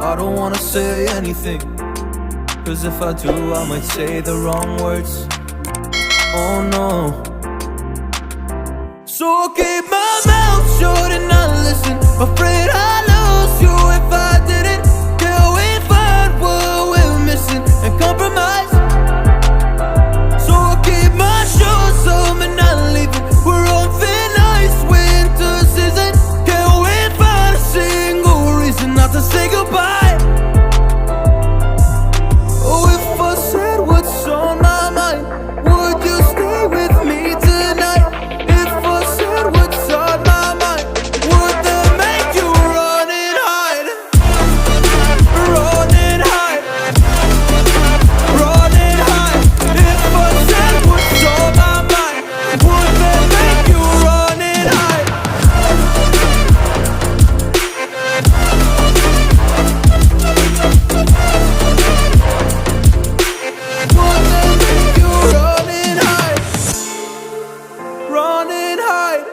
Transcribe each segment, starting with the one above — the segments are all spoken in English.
I don't wanna say anything, cause if I do I might say the wrong words. Oh no. So I'll keep my mouth shut and not listen. Afraid I'd lose you if I didn't. Till we find what we're missing and compromise. So I'll keep my shoes on and not leaving. We're on thin ice, winter season. Can't we find a single reason not to say goodbye? Oh, if I said what's on my mind, would you stay with me tonight? If I said what's on my mind, would that make you run and hide? Run and hide. Run and hide. If I said what's on my mind, would that make you run and hide? Would that make you run and hide? Run and hide.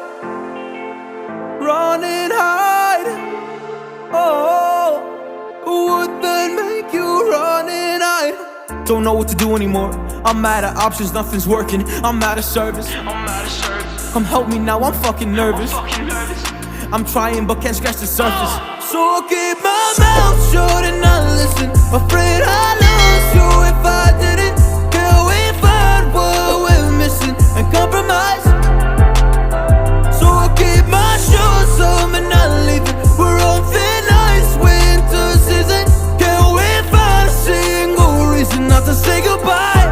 Run and hide. Oh, would that make you run and hide? Don't know what to do anymore. I'm out of options, nothing's working. I'm out of service. Come help me now, I'm fucking nervous. I'm trying but can't scratch the surface. So I'll keep my mouth shut and not listen. Afraid I'd lose you if I didn't. Till we find what we're missing and compromise. So I'll keep my shoes on and not leaving. We're on thin ice, winter season. Can't we find a single reason not to say goodbye?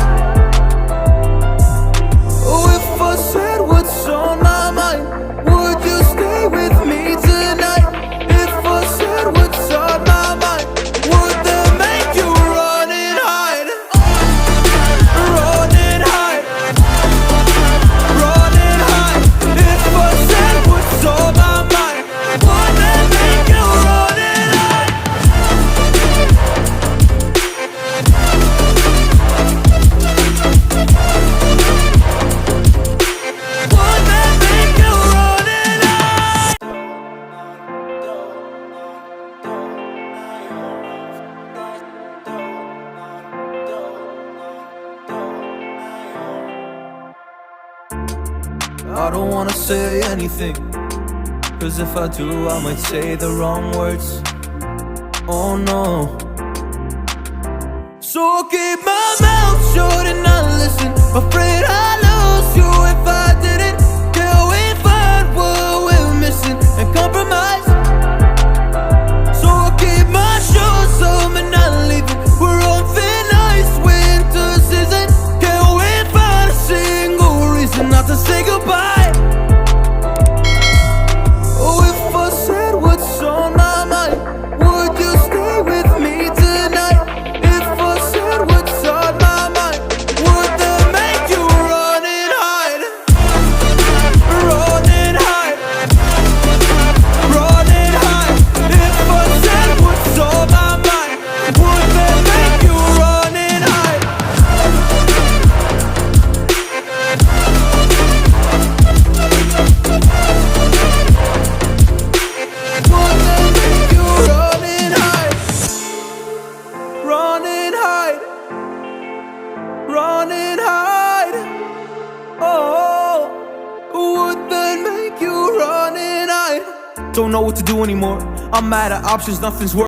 Oh, if I said what's on my mind, would you stay with me tonight? If I said what's on my mind, would that make you run and hide? Run and hide. Run and hide. If I said what's on my mind, would that make you run and hide? Would that make you run and hide? I don't wanna say anything, cause if I do I might say the wrong words. Oh no. So I'll keep my mouth shut and not listen. Afraid I'd lose you if I didn't. Till we find what we're missing and compromise. So I'll keep my shoes on and not leaving. We're on thin ice, winter season. Can't we find a single reason not to say goodbye? Oh, if I said what's on my mind, would you stay with me tonight? If I said what's on my mind, would that make you run and hide? Run and hide. Run and hide. If I said what's on my mind, would that make you run and hide? Would that make you run and hide? Run and hide. Run and hide. Oh, would that make you run and hide? Don't know what to do anymore. I'm out of options, nothing's working.